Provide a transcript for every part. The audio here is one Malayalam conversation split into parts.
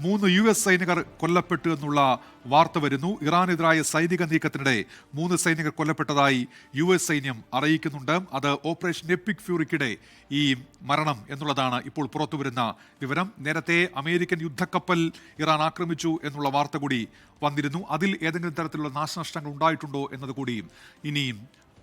3 US സൈനികർ കൊല്ലപ്പെട്ടു എന്നുള്ള വാർത്ത വരുന്നു. ഇറാനെതിരായ സൈനിക നീക്കത്തിനിടെ 3 സൈനികർ കൊല്ലപ്പെട്ടതായി US സൈന്യം അറിയിക്കുന്നുണ്ട്. അത് ഓപ്പറേഷൻ എപ്പിക് ഫ്യൂറിക്കിടെ ഈ മരണം എന്നുള്ളതാണ് ഇപ്പോൾ പുറത്തുവരുന്ന വിവരം. നേരത്തെ അമേരിക്കൻ യുദ്ധക്കപ്പൽ ഇറാൻ ആക്രമിച്ചു എന്നുള്ള വാർത്ത കൂടി വന്നിരുന്നു. അതിൽ ഏതെങ്കിലും തരത്തിലുള്ള നാശനഷ്ടങ്ങൾ ഉണ്ടായിട്ടുണ്ടോ എന്നത് കൂടി ഇനിയും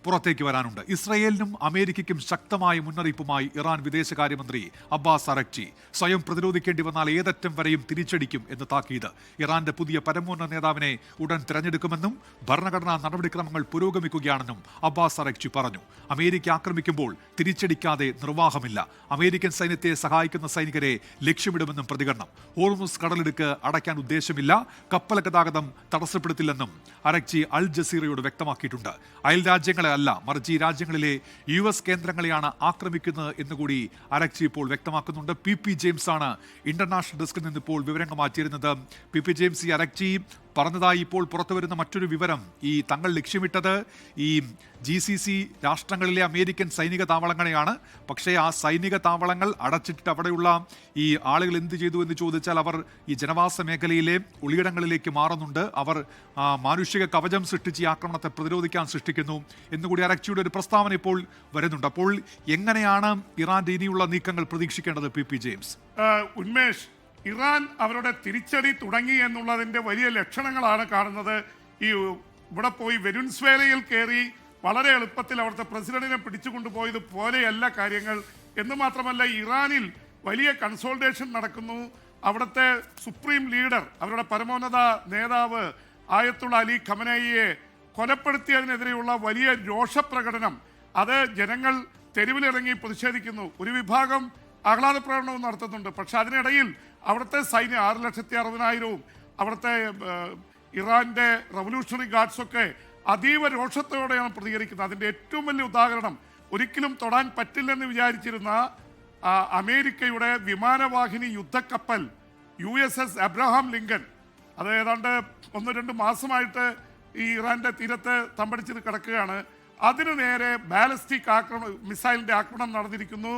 പുറത്തേക്ക് വരാനുണ്ട്. ഇസ്രയേലിനും അമേരിക്കയ്ക്കും ശക്തമായ മുന്നറിയിപ്പുമായി ഇറാൻ വിദേശകാര്യമന്ത്രി അബ്ബാസ് അറക്ചി. സ്വയം പ്രതിരോധിക്കേണ്ടി വന്നാൽ ഏതറ്റം വരെയും തിരിച്ചടിക്കും എന്ന് താക്കീത്. ഇറാന്റെ പുതിയ പരമോന്നത നേതാവിനെ ഉടൻ തെരഞ്ഞെടുക്കുമെന്നും ഭരണഘടനാ നടപടിക്രമങ്ങൾ പുരോഗമിക്കുകയാണെന്നും അബ്ബാസ് അറക്ചി പറഞ്ഞു. അമേരിക്ക ആക്രമിക്കുമ്പോൾ തിരിച്ചടിക്കാതെ നിർവാഹമില്ല. അമേരിക്കൻ സൈന്യത്തെ സഹായിക്കുന്ന സൈനികരെ ലക്ഷ്യമിടുമെന്നും പ്രതികരണം. ഹോർമുസ് കടലിടുക്ക് അടയ്ക്കാൻ ഉദ്ദേശമില്ല, കപ്പൽ ഗതാഗതം തടസ്സപ്പെടുത്തില്ലെന്നും അറക്ചി അൽ ജസീറയോട് വ്യക്തമാക്കിയിട്ടുണ്ട്. അയൽ രാജ്യങ്ങളെ അല്ല, മറിച്ച് ഈ രാജ്യങ്ങളിലെ US കേന്ദ്രങ്ങളെയാണ് ആക്രമിക്കുന്നത് എന്നുകൂടി അറക്ചി ഇപ്പോൾ വ്യക്തമാക്കുന്നുണ്ട്. PP ജെയിംസ് ആണ് ഇന്റർനാഷണൽ ഡെസ്കിൽ നിന്ന് ഇപ്പോൾ വിവരങ്ങൾ മാറ്റിയിരുന്നത്. PP ജെയിംസ്, ഈ അറക്ചി പറഞ്ഞതായി ഇപ്പോൾ പുറത്തുവരുന്ന മറ്റൊരു വിവരം, ഈ തങ്ങൾ ലക്ഷ്യമിട്ടത് ഈ GCC രാഷ്ട്രങ്ങളിലെ അമേരിക്കൻ സൈനിക താവളങ്ങളെയാണ്. പക്ഷേ ആ സൈനിക താവളങ്ങൾ അടച്ചിട്ട് അവിടെയുള്ള ഈ ആളുകൾ എന്ത് ചെയ്തു എന്ന് ചോദിച്ചാൽ അവർ ഈ ജനവാസ മേഖലയിലെ ഒളിയിടങ്ങളിലേക്ക് മാറുന്നുണ്ട്. അവർ മാനുഷിക കവചം സൃഷ്ടിച്ച് ഈ ആക്രമണത്തെ പ്രതിരോധിക്കാൻ സൃഷ്ടിക്കുന്നു എന്നുകൂടി അറക്ചിയുടെ ഒരു പ്രസ്താവന ഇപ്പോൾ വരുന്നുണ്ട്. അപ്പോൾ എങ്ങനെയാണ് ഇറാന്റെ ഇനിയുള്ള നീക്കങ്ങൾ പ്രതീക്ഷിക്കേണ്ടത് PP ജെയിംസ്? ഉന്മേഷ്, ഇറാൻ അവരുടെ തിരിച്ചടി തുടങ്ങി എന്നുള്ളതിന്റെ വലിയ ലക്ഷണങ്ങളാണ് കാണുന്നത്. ഈ ഇവിടെ പോയി വെനുസ്വേലയിൽ കയറി വളരെ എളുപ്പത്തിൽ അവിടുത്തെ പ്രസിഡന്റിനെ പിടിച്ചുകൊണ്ടുപോയത് പോലെയല്ല കാര്യങ്ങൾ. എന്ന് മാത്രമല്ല, ഇറാനിൽ വലിയ കൺസോൾട്ടേഷൻ നടക്കുന്നു. അവിടുത്തെ സുപ്രീം ലീഡർ, അവരുടെ പരമോന്നത നേതാവ് ആയത്തുള്ള അലി ഖമനേയിയെ കൊലപ്പെടുത്തിയതിനെതിരെയുള്ള വലിയ രോഷപ്രകടനം, അത് ജനങ്ങൾ തെരുവിലിറങ്ങി പ്രതിഷേധിക്കുന്നു. ഒരു വിഭാഗം ആഹ്ലാദ പ്രകടനവും നടത്തുന്നുണ്ട്. പക്ഷെ അതിനിടയിൽ അവിടുത്തെ സൈന്യം 6,60,000-വും അവിടുത്തെ ഇറാന്റെ റവല്യൂഷണറി ഗാർഡ്സൊക്കെ അതീവ രോഷത്തോടെയാണ് പ്രതികരിക്കുന്നത്. അതിൻ്റെ ഏറ്റവും വലിയ ഉദാഹരണം, ഒരിക്കലും തൊടാൻ പറ്റില്ലെന്ന് വിചാരിച്ചിരുന്ന അമേരിക്കയുടെ വിമാനവാഹിനി യുദ്ധക്കപ്പൽ USS അബ്രഹാം ലിങ്കൺ, അത് ഏതാണ്ട് 1-2 മാസമായിട്ട് ഈ ഇറാന്റെ തീരത്ത് തമ്പടിച്ച് കിടക്കുകയാണ്. അതിനു നേരെ ബാലിസ്റ്റിക് മിസൈലിന്റെ ആക്രമണം നടന്നിരിക്കുന്നു.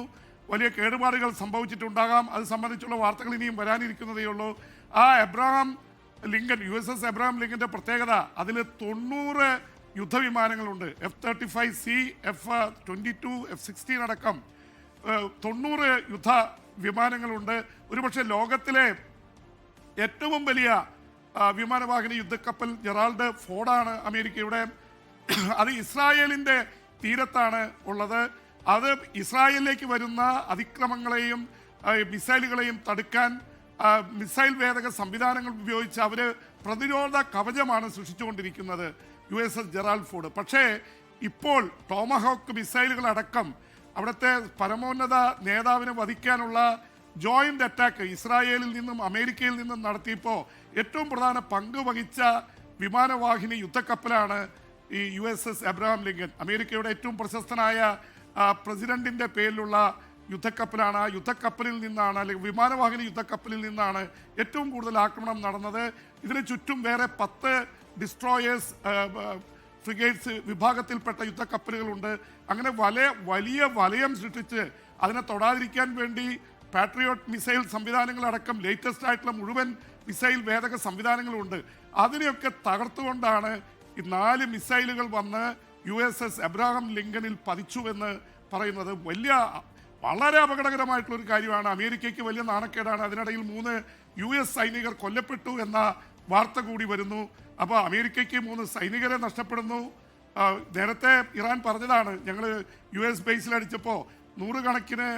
വലിയ കേടുപാടുകൾ സംഭവിച്ചിട്ടുണ്ടാകാം. അത് സംബന്ധിച്ചുള്ള വാർത്തകൾ ഇനിയും വരാനിരിക്കുന്നതേ ഉള്ളൂ. ആ അബ്രഹാം ലിങ്കൺ, USS അബ്രഹാം ലിങ്കന്റെ പ്രത്യേകത, അതിൽ 90 യുദ്ധവിമാനങ്ങളുണ്ട്. F-35C, F-22, F-16 അടക്കം 90 യുദ്ധ വിമാനങ്ങളുണ്ട്. ഒരുപക്ഷെ ലോകത്തിലെ ഏറ്റവും വലിയ വിമാനവാഹിനി യുദ്ധക്കപ്പൽ ജെറാൾഡ് ഫോർഡാണ് അമേരിക്കയുടെ. അത് ഇസ്രായേലിൻ്റെ തീരത്താണ് ഉള്ളത്. അത് ഇസ്രായേലിലേക്ക് വരുന്ന അതിക്രമങ്ങളെയും മിസൈലുകളെയും തടുക്കാൻ മിസൈൽ വേദക സംവിധാനങ്ങൾ ഉപയോഗിച്ച് അവർ പ്രതിരോധ കവചമാണ് സൃഷ്ടിച്ചുകൊണ്ടിരിക്കുന്നത് USS ജെറാൾഡ് ഫോർഡ്. പക്ഷേ ഇപ്പോൾ ടോമഹോക്ക് മിസൈലുകളടക്കം അവിടുത്തെ പരമോന്നത നേതാവിനെ വധിക്കാനുള്ള ജോയിന്റ് അറ്റാക്ക് ഇസ്രായേലിൽ നിന്നും അമേരിക്കയിൽ നിന്നും നടത്തിയപ്പോൾ ഏറ്റവും പ്രധാന പങ്ക് വഹിച്ച വിമാനവാഹിനി യുദ്ധക്കപ്പലാണ് ഈ USS അബ്രഹാം ലിങ്കൺ. അമേരിക്കയുടെ ഏറ്റവും പ്രശസ്തനായ പ്രസിഡന്റിന്റെ പേരിലുള്ള യുദ്ധക്കപ്പലാണ്. ആ യുദ്ധക്കപ്പലിൽ നിന്നാണ്, അല്ലെങ്കിൽ വിമാനവാഹിനി യുദ്ധക്കപ്പലിൽ നിന്നാണ് ഏറ്റവും കൂടുതൽ ആക്രമണം നടന്നത്. ഇതിന് ചുറ്റും വേറെ 10 ഡിസ്ട്രോയേഴ്സ്, ഫ്രിഗേറ്റ്സ് വിഭാഗത്തിൽപ്പെട്ട യുദ്ധക്കപ്പലുകളുണ്ട്. അങ്ങനെ വലിയ വലയം സൃഷ്ടിച്ച് അതിനെ തൊടാതിരിക്കാൻ വേണ്ടി പാട്രിയോട്ട് മിസൈൽ സംവിധാനങ്ങളടക്കം ലേറ്റസ്റ്റ് ആയിട്ടുള്ള മുഴുവൻ മിസൈൽ വേദക സംവിധാനങ്ങളുണ്ട്. അതിനെയൊക്കെ തകർത്തുകൊണ്ടാണ് ഈ 4 മിസൈലുകൾ വന്ന് USS അബ്രഹാം ലിങ്കണിൽ പതിച്ചുവെന്ന് പറയുന്നത് വളരെ അപകടകരമായിട്ടുള്ളൊരു കാര്യമാണ്. അമേരിക്കയ്ക്ക് വലിയ നാണക്കേടാണ്. അതിനിടയിൽ 3 US സൈനികർ കൊല്ലപ്പെട്ടു എന്ന വാർത്ത കൂടി വരുന്നു. അപ്പോൾ അമേരിക്കയ്ക്ക് 3 സൈനികരെ നഷ്ടപ്പെടുന്നു. നേരത്തെ ഇറാൻ പറഞ്ഞതാണ്, ഞങ്ങൾ US ബേസിലടിച്ചപ്പോൾ 100 കണക്കിന്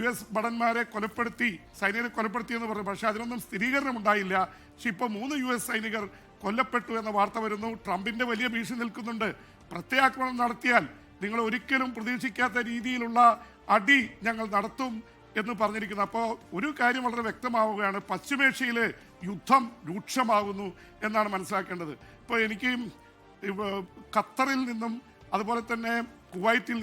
US ഭടന്മാരെ കൊലപ്പെടുത്തി, സൈനികരെ കൊലപ്പെടുത്തിയെന്ന് പറഞ്ഞു. പക്ഷേ അതിനൊന്നും സ്ഥിരീകരണം ഉണ്ടായില്ല. പക്ഷെ ഇപ്പോൾ 3 US സൈനികർ കൊല്ലപ്പെട്ടു എന്ന വാർത്ത വരുന്നു. ട്രംപിൻ്റെ വലിയ ഭീഷണി നിൽക്കുന്നുണ്ട്. പ്രത്യാക്രമണം നടത്തിയാൽ നിങ്ങൾ ഒരിക്കലും പ്രതീക്ഷിക്കാത്ത രീതിയിലുള്ള അടി ഞങ്ങൾ നടത്തും എന്ന് പറഞ്ഞിരിക്കുന്നു. അപ്പോൾ ഒരു കാര്യം വളരെ വ്യക്തമാവുകയാണ്, പശ്ചിമേഷ്യയിൽ യുദ്ധം രൂക്ഷമാകുന്നു എന്നാണ് മനസ്സിലാക്കേണ്ടത്. ഇപ്പോൾ എനിക്ക് ഖത്തറിൽ നിന്നും അതുപോലെ തന്നെ കുവൈറ്റിൽ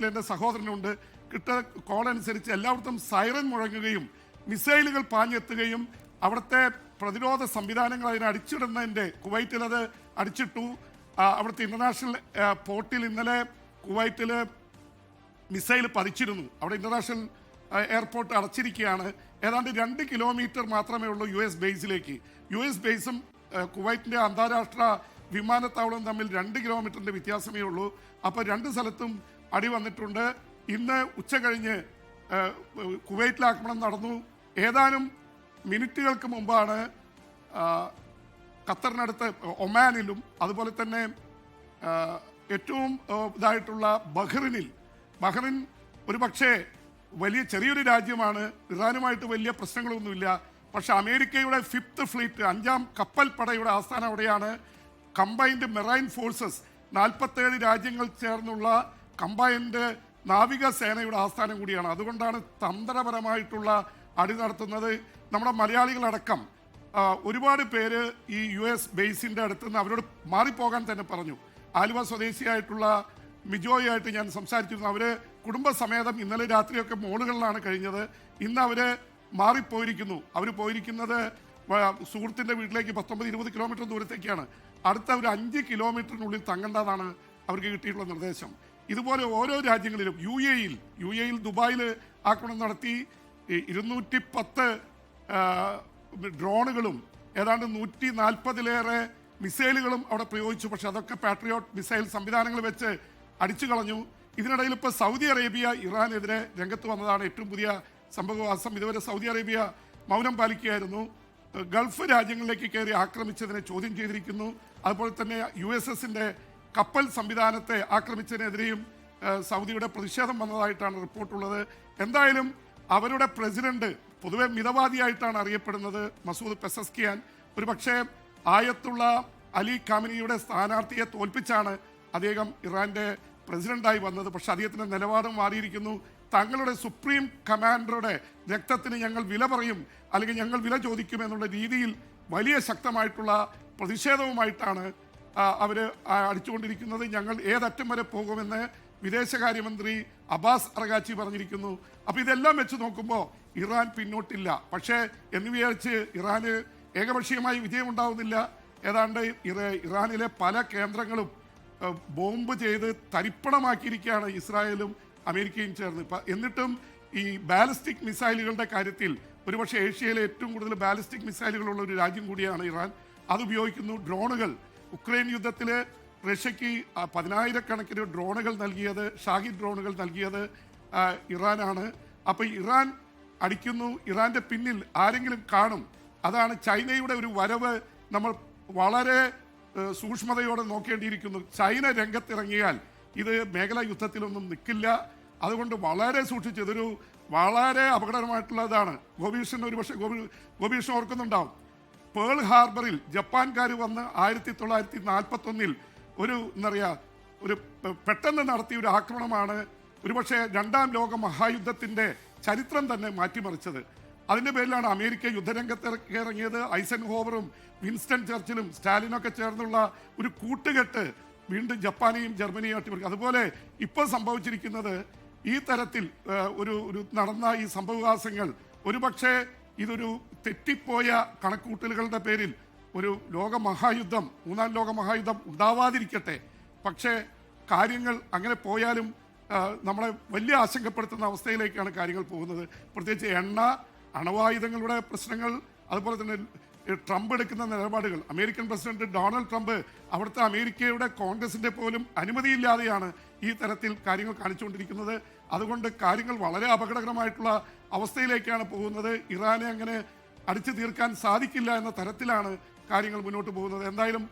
എൻ്റെ സഹോദരനുണ്ട്, കിട്ടിയ കോൾ അനുസരിച്ച് എല്ലായിടത്തും സൈറൻ മുഴങ്ങുകയും മിസൈലുകൾ പാഞ്ഞെത്തുകയും അവിടുത്തെ പ്രതിരോധ സംവിധാനങ്ങൾ അതിനെ അടിച്ചിടുന്നതിൻ്റെ, കുവൈറ്റിൽ അത് അടിച്ചിട്ടു. അവിടുത്തെ ഇൻ്റർനാഷണൽ പോർട്ടിൽ ഇന്നലെ കുവൈറ്റിൽ മിസൈൽ പതിച്ചിരുന്നു. അവിടെ ഇൻ്റർനാഷണൽ എയർപോർട്ട് അടച്ചിരിക്കുകയാണ്. ഏതാണ്ട് 2 കിലോമീറ്റർ മാത്രമേ ഉള്ളൂ US ബേസിലേക്ക്. US ബേസും കുവൈറ്റിൻ്റെ അന്താരാഷ്ട്ര വിമാനത്താവളവും തമ്മിൽ 2 കിലോമീറ്ററിൻ്റെ വ്യത്യാസമേ ഉള്ളൂ. അപ്പോൾ 2 സ്ഥലത്തും അടി വന്നിട്ടുണ്ട്. ഇന്ന് ഉച്ച കഴിഞ്ഞ് കുവൈറ്റിൽ ആക്രമണം നടന്നു. ഏതാനും മിനിറ്റുകൾക്ക് മുമ്പാണ് ഖത്തറിനടുത്ത് ഒമാനിലും അതുപോലെ തന്നെ ഏറ്റവും ഇതായിട്ടുള്ള ബഹ്റിൻ ഒരു പക്ഷേ ചെറിയൊരു രാജ്യമാണ്, ഇറാനുമായിട്ട് വലിയ പ്രശ്നങ്ങളൊന്നുമില്ല. പക്ഷെ അമേരിക്കയുടെ 5th ഫ്ലീറ്റ് 5ാം കപ്പൽ പടയുടെ ആസ്ഥാനം അവിടെയാണ്. കമ്പൈൻഡ് മെറൈൻ ഫോഴ്സസ് 47 രാജ്യങ്ങൾ ചേർന്നുള്ള കമ്പൈൻഡ് നാവികസേനയുടെ ആസ്ഥാനം കൂടിയാണ്. അതുകൊണ്ടാണ് തന്ത്രപരമായിട്ടുള്ള അടി നടത്തുന്നത്. നമ്മുടെ മലയാളികളടക്കം ഒരുപാട് പേര് ഈ US ബേസിൻ്റെ അടുത്ത് നിന്ന് അവരോട് മാറിപ്പോകാൻ തന്നെ പറഞ്ഞു. ആലുവ സ്വദേശിയായിട്ടുള്ള മിജോയായിട്ട് ഞാൻ സംസാരിച്ചിരുന്നു. അവർ കുടുംബസമേതം ഇന്നലെ രാത്രിയൊക്കെ മോളുകളിലാണ് കഴിഞ്ഞത്. ഇന്ന് അവർ മാറിപ്പോയിരിക്കുന്നു. അവർ പോയിരിക്കുന്നത് സുഹൃത്തിൻ്റെ വീട്ടിലേക്ക് 19-20 കിലോമീറ്റർ ദൂരത്തേക്കാണ്. അടുത്ത ഒരു 5 കിലോമീറ്ററിനുള്ളിൽ തങ്ങേണ്ടതാണ് അവർക്ക് കിട്ടിയിട്ടുള്ള നിർദ്ദേശം. ഇതുപോലെ ഓരോ രാജ്യങ്ങളിലും യു എയിൽ ദുബായിൽ ആക്രമണം നടത്തി 210 ഡ്രോണുകളും ഏതാണ്ട് 140-ലേറെ മിസൈലുകളും അവിടെ പ്രയോഗിച്ചു. പക്ഷെ അതൊക്കെ പാട്രിയോട്ട് മിസൈൽ സംവിധാനങ്ങൾ വെച്ച് അടിച്ചു കളഞ്ഞു. ഇതിനിടയിൽ ഇപ്പോൾ സൗദി അറേബ്യ ഇറാനെതിരെ രംഗത്ത് വന്നതാണ് ഏറ്റവും പുതിയ സംഭവവാസം. ഇതുവരെ സൗദി അറേബ്യ മൗനം പാലിക്കുകയായിരുന്നു. ഗൾഫ് രാജ്യങ്ങളിലേക്ക് കയറി ആക്രമിച്ചതിനെ ചോദ്യം ചെയ്തിരിക്കുന്നു. അതുപോലെ തന്നെ USSൻ്റെ കപ്പൽ സംവിധാനത്തെ ആക്രമിച്ചതിനെതിരെയും സൗദിയുടെ പ്രതിഷേധം വന്നതായിട്ടാണ് റിപ്പോർട്ടുള്ളത്. എന്തായാലും അവരുടെ പ്രസിഡന്റ് പൊതുവെ മിതവാദിയായിട്ടാണ് അറിയപ്പെടുന്നത്, മസൂദ് പെസസ്കിയാൻ. ഒരു പക്ഷേ ആയത്തുള്ള അലി ഖാമിനിയുടെ സ്ഥാനാർത്ഥിയെ തോൽപ്പിച്ചാണ് അദ്ദേഹം ഇറാന്റെ പ്രസിഡന്റായി വന്നത്. പക്ഷെ അദ്ദേഹത്തിന്റെ നിലപാട് മാറിയിരിക്കുന്നു. തങ്ങളുടെ സുപ്രീം കമാൻഡറുടെ രക്തത്തിന് ഞങ്ങൾ വില പറയും, അല്ലെങ്കിൽ ഞങ്ങൾ വില ചോദിക്കും എന്നുള്ള രീതിയിൽ വലിയ ശക്തമായിട്ടുള്ള പ്രതിഷേധവുമായിട്ടാണ് അവർ അടിച്ചുകൊണ്ടിരിക്കുന്നത്. ഞങ്ങൾ ഏതറ്റം വരെ പോകുമെന്ന് വിദേശകാര്യമന്ത്രി അബ്ബാസ് അറഗാച്ചി പറഞ്ഞിരിക്കുന്നു. അപ്പോൾ ഇതെല്ലാം വെച്ച് നോക്കുമ്പോൾ ഇറാൻ പിന്നോട്ടില്ല. പക്ഷേ എന്ന് വിചാരിച്ച് ഇറാന് ഏകപക്ഷീയമായി വിജയമുണ്ടാവുന്നില്ല. ഏതാണ്ട് ഇറാനിലെ പല കേന്ദ്രങ്ങളും ബോംബ് ചെയ്ത് തരിപ്പണമാക്കിയിരിക്കുകയാണ് ഇസ്രായേലും അമേരിക്കയും ചേർന്ന്. എന്നിട്ടും ഈ ബാലിസ്റ്റിക് മിസൈലുകളുടെ കാര്യത്തിൽ ഒരുപക്ഷെ ഏഷ്യയിലെ ഏറ്റവും കൂടുതൽ ബാലിസ്റ്റിക് മിസൈലുകളുള്ള ഒരു രാജ്യം കൂടിയാണ് ഇറാൻ. അതുപയോഗിക്കുന്നു. ഡ്രോണുകൾ ഉക്രൈൻ യുദ്ധത്തിൽ റഷ്യക്ക് 10,000-കണക്കിന് ഡ്രോണുകൾ നൽകിയത്, ഷാഹിദ് ഡ്രോണുകൾ നൽകിയത് ഇറാനാണ്. അപ്പോൾ ഇറാൻ അടിക്കുന്നു. ഇറാൻ്റെ പിന്നിൽ ആരെങ്കിലും കാണും. അതാണ് ചൈനയുടെ ഒരു വരവ് നമ്മൾ വളരെ സൂക്ഷ്മതയോടെ നോക്കേണ്ടിയിരിക്കുന്നു. ചൈന രംഗത്തിറങ്ങിയാൽ ഇത് മേഖലാ യുദ്ധത്തിലൊന്നും നിൽക്കില്ല. അതുകൊണ്ട് വളരെ സൂക്ഷിച്ച്, ഇതൊരു വളരെ അപകടകരമായിട്ടുള്ളതാണ്. ഗോപീകൃഷ്ണൻ ഒരുപക്ഷെ ഗോപീകൃഷ്ണൻ ഓർക്കുന്നുണ്ടാവും. പേൾ ഹാർബറിൽ ജപ്പാൻകാർ വന്ന് 1941 ഒരു പെട്ടെന്ന് നടത്തിയ ഒരു ആക്രമണമാണ് ഒരുപക്ഷെ 2ാം ലോക മഹായുദ്ധത്തിൻ്റെ ചരിത്രം തന്നെ മാറ്റിമറിച്ചത്. അതിൻ്റെ പേരിലാണ് അമേരിക്ക യുദ്ധരംഗത്ത് ഇറങ്ങിയത്. ഐസൻഹോവറും വിൻസ്റ്റൺ ചർച്ചിലും സ്റ്റാലിനൊക്കെ ചേർന്നുള്ള ഒരു കൂട്ടുകെട്ട് വീണ്ടും ജപ്പാനെയും ജർമ്മനിയും അട്ടിമറിക്കും. അതുപോലെ ഇപ്പോൾ സംഭവിച്ചിരിക്കുന്നത് ഈ തരത്തിൽ ഒരു നടന്ന ഈ സംഭവവികാസങ്ങൾ ഒരുപക്ഷെ ഇതൊരു തെറ്റിപ്പോയ കണക്കൂട്ടലുകളുടെ പേരിൽ ഒരു ലോകമഹായുദ്ധം, 3ാം ലോകമഹായുദ്ധം ഉണ്ടാവാതിരിക്കട്ടെ. പക്ഷേ കാര്യങ്ങൾ അങ്ങനെ പോയാലും നമ്മളെ വലിയ ആശങ്കപ്പെടുത്തുന്ന അവസ്ഥയിലേക്കാണ് കാര്യങ്ങൾ പോകുന്നത്. പ്രത്യേകിച്ച് അണവായുധങ്ങളുടെ പ്രശ്നങ്ങൾ, അതുപോലെ തന്നെ ട്രംപ് എടുക്കുന്ന നിലപാടുകൾ. അമേരിക്കൻ പ്രസിഡന്റ് ഡൊണാൾഡ് ട്രംപ് അവിടുത്തെ അമേരിക്കയുടെ കോൺഗ്രസിൻ്റെ പോലും അനുമതിയില്ലാതെയാണ് ഈ തരത്തിൽ കാര്യങ്ങൾ കാണിച്ചുകൊണ്ടിരിക്കുന്നത്. അതുകൊണ്ട് കാര്യങ്ങൾ വളരെ അപകടകരമായിട്ടുള്ള അവസ്ഥയിലേക്കാണ് പോകുന്നത്. ഇറാനെ അങ്ങനെ അടിച്ചു തീർക്കാൻ സാധിക്കില്ല എന്ന തരത്തിലാണ് കാര്യങ്ങൾ മുന്നോട്ട് പോകുന്നത്. എന്തായാലും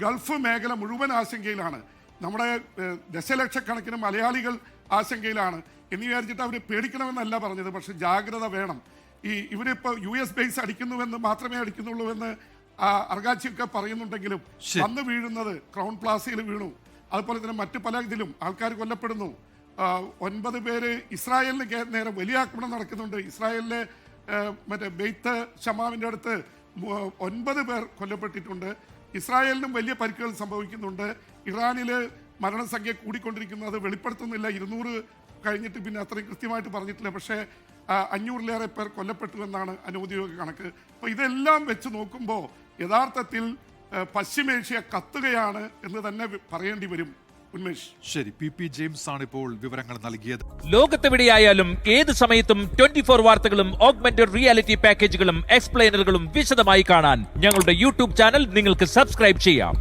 ഗൾഫ് മേഖല മുഴുവൻ ആശങ്കയിലാണ്. നമ്മുടെ ദശലക്ഷക്കണക്കിന് മലയാളികൾ ആശങ്കയിലാണ്. എന്ന് വിചാരിച്ചിട്ട് അവർ പേടിക്കണമെന്നല്ല പറഞ്ഞത്, പക്ഷെ ജാഗ്രത വേണം. ഇവരിപ്പോൾ US ബേസ് അടിക്കുന്നുവെന്ന് മാത്രമേ അടിക്കുന്നുള്ളൂ എന്ന് അർഗാച്ചിയൊക്കെ പറയുന്നുണ്ടെങ്കിലും വന്ന് വീഴുന്നത് ക്രൗൺ പ്ലാസയിൽ വീണു. അതുപോലെ തന്നെ മറ്റു പല ഇതിലും ആൾക്കാർ കൊല്ലപ്പെടുന്നു. 9 പേര് ഇസ്രായേലിന് നേരെ വലിയ ആക്രമണം നടക്കുന്നുണ്ട്. ഇസ്രായേലിലെ മറ്റേ ബെയ്ത്ത് ഷമാമിൻ്റെ അടുത്ത് 9 പേർ കൊല്ലപ്പെട്ടിട്ടുണ്ട്. ഇസ്രായേലിനും വലിയ പരിക്കുകൾ സംഭവിക്കുന്നുണ്ട്. ഇറാനിൽ മരണസംഖ്യ കൂടിക്കൊണ്ടിരിക്കുന്നു. അത് വെളിപ്പെടുത്തുന്നില്ല. 200 കഴിഞ്ഞിട്ട് പിന്നെ അത്രയും കൃത്യമായിട്ട് പറഞ്ഞിട്ടില്ല. പക്ഷേ 500-ലേറെ പേർ കൊല്ലപ്പെട്ടു എന്നാണ് അനൗദ്യോഗിക കണക്ക്. അപ്പോൾ ഇതെല്ലാം വെച്ച് നോക്കുമ്പോൾ യഥാർത്ഥത്തിൽ പശ്ചിമേഷ്യ കത്തുകയാണ് എന്ന് തന്നെ പറയേണ്ടി വരും. ഉന്മേഷ്. ശരി, പി ജെയിംസ് ആണ് ഇപ്പോൾ വിവരങ്ങൾ നൽകിയത്. ലോകത്തെവിടെയായാലും ഏത് സമയത്തും 24 വാർത്തകളും ഓഗ്മെന്റഡ് റിയാലിറ്റി പാക്കേജുകളും എക്സ്പ്ലെയിനറുകളും വിശദമായി കാണാൻ ഞങ്ങളുടെ യൂട്യൂബ് ചാനൽ നിങ്ങൾക്ക് സബ്സ്ക്രൈബ് ചെയ്യാം.